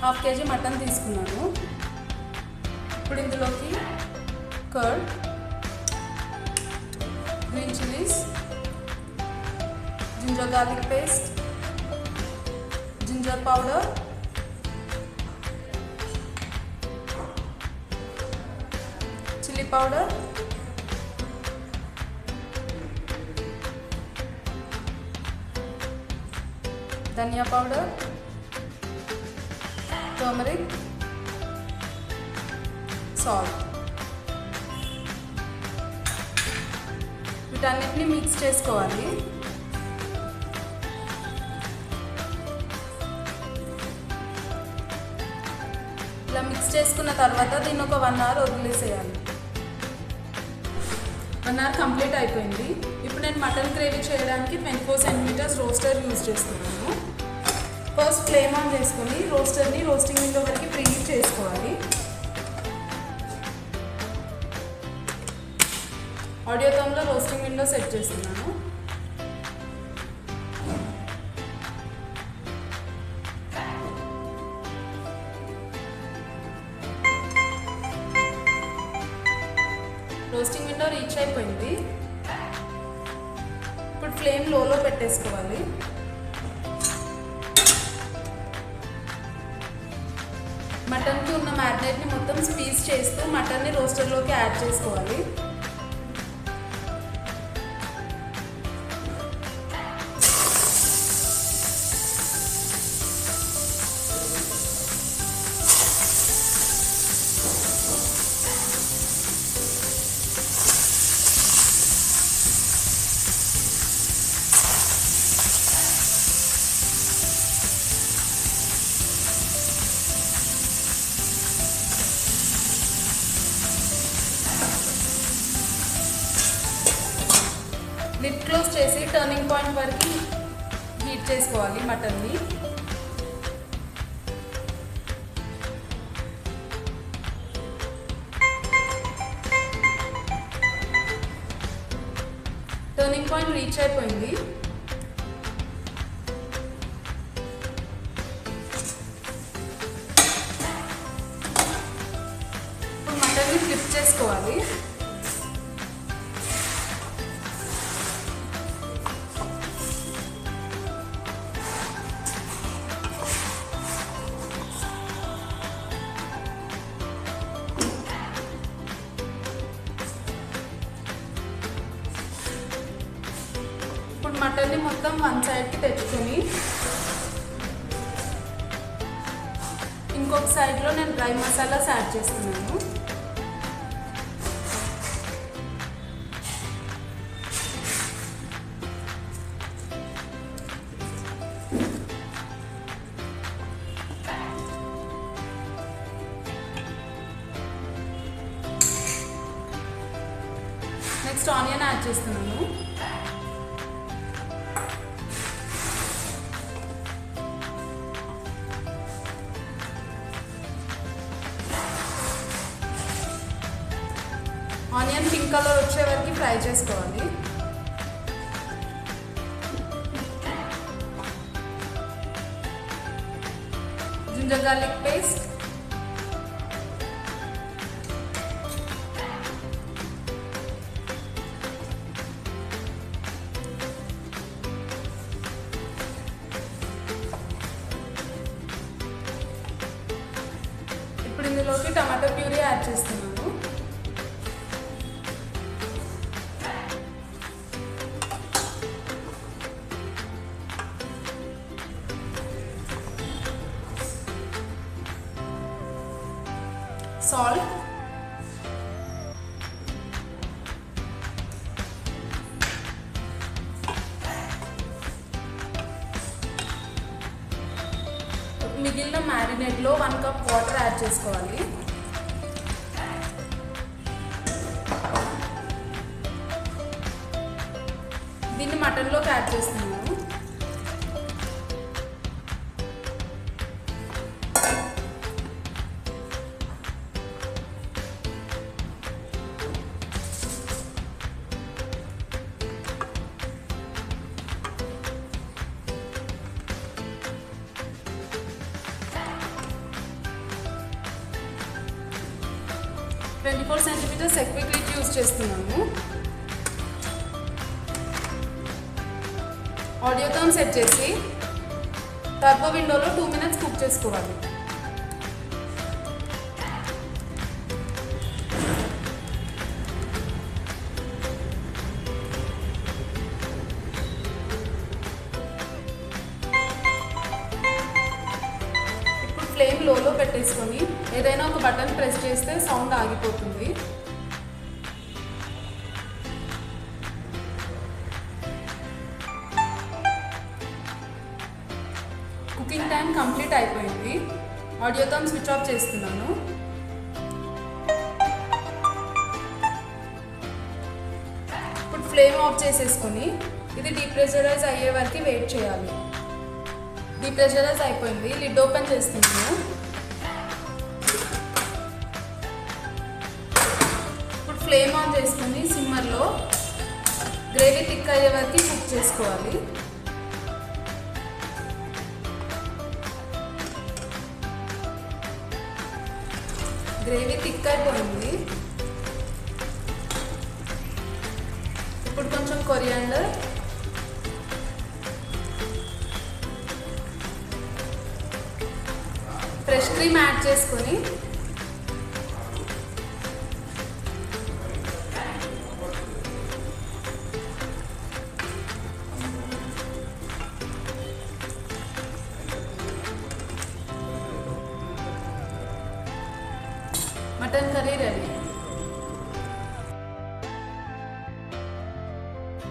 Half KG mutton తీసుకున్నాను. ఇప్పుడు ఇందులోకి curd, green chillies, ginger garlic paste, ginger powder, chilli powder, ధనియా powder, turmeric, salt. వీటన్నిటిని mix చేసుకోవాలి. ఇలా మిక్స్ చేసుకున్న తర్వాత దీన్ని ఒక 1 అవర్ వదిలేసేయాలి. 1 అవర్ కంప్లీట్ అయిపోయింది. ఇప్పుడు నేను మటన్ గ్రేవీ చేయడానికి 24 సెంటీమీటర్స్ రోస్టర్ యూజ్ చేస్తున్నాను. ఫస్ట్ ఫ్లేమ్ ఆన్ చేసుకొని రోస్టర్ని రోస్టింగ్ విండో వరకు ప్రీహీట్ చేసుకోవాలి. ఆడియోథాన్లో రోస్టింగ్ విండో సెట్ చేస్తున్నాను. రోస్టింగ్ విండో రీచ్ అయిపోయింది. ఇప్పుడు ఫ్లేమ్ లోలో పెట్టేసుకోవాలి. మటన్కి ఉన్న మ్యారినేట్ని మొత్తం స్క్వీజ్ చేస్తూ మటన్ని రోస్టర్లోకి యాడ్ చేసుకోవాలి. లిడ్ క్లోజ్ చేసి టర్నింగ్ పాయింట్ వరకు హీట్ చేసుకోవాలి మటన్ని. టర్నింగ్ పాయింట్ రీచ్ అయిపోయింది. ఇప్పుడు మటన్ని ఫ్లిప్ చేసుకోవాలి. మటన్ని మొత్తం వన్ సైడ్కి తెచ్చుకొని ఇంకొక సైడ్లో నేను డ్రై మసాలాస్ యాడ్ చేస్తున్నాను. నెక్స్ట్ ఆనియన్ యాడ్ చేస్తున్నాను. ఆనియన్ పింక్ కలర్ వచ్చే వరకు ఫ్రై చేసుకోవాలి. జింజర్ గార్లిక్ పేస్ట్, ఇప్పుడు ఇందులోకి టమాటో ప్యూరీ యాడ్ చేస్తున్నాను. సాల్ట్, మిగిలిన మ్యారినేట్లో 1 కప్ వాటర్ యాడ్ చేసుకోవాలి. దీన్ని మటన్లోకి యాడ్ చేస్తున్నాను. 24 సెంటీమీటర్స్ ఎక్విక్ లిడ్ యూజ్ చేస్తున్నాము. ఆడియో టర్న్ సెట్ చేసి టర్బో విండోలో 2 minutes కుక్ చేసుకోవాలి. ఇప్పుడు ఫ్లేమ్ లోలో పెట్టేసుకొని ఏదైనా ఒక బటన్ ప్రెస్ చేస్తే సౌండ్ ఆగిపోతుంది. కుకింగ్ టైం కంప్లీట్ అయిపోయింది. ఆడియో టర్న్ స్విచ్ ఆఫ్ చేస్తున్నాను. ఇప్పుడు ఫ్లేమ్ ఆఫ్ చేసేసుకొని ఇది డీప్రెషరైజ్ అయ్యే వరకు వెయిట్ చేయాలి. డీప్రెషరైజ్ అయిపోయింది. లిడ్ ఓపెన్ చేస్తున్నాను. ఇప్పుడు ఫ్లేమ్ ఆన్ చేసుకొని సిమ్మర్లో గ్రేవీ థిక్ అయ్యే వరకు కుక్ చేసుకోవాలి. గ్రేవీ థిక్ అయిపోయింది. ఇప్పుడు కొంచెం కొరియాండర్, ఫ్రెష్ క్రీమ్ యాడ్ చేసుకొని మటన్ కర్రీ రెడీ.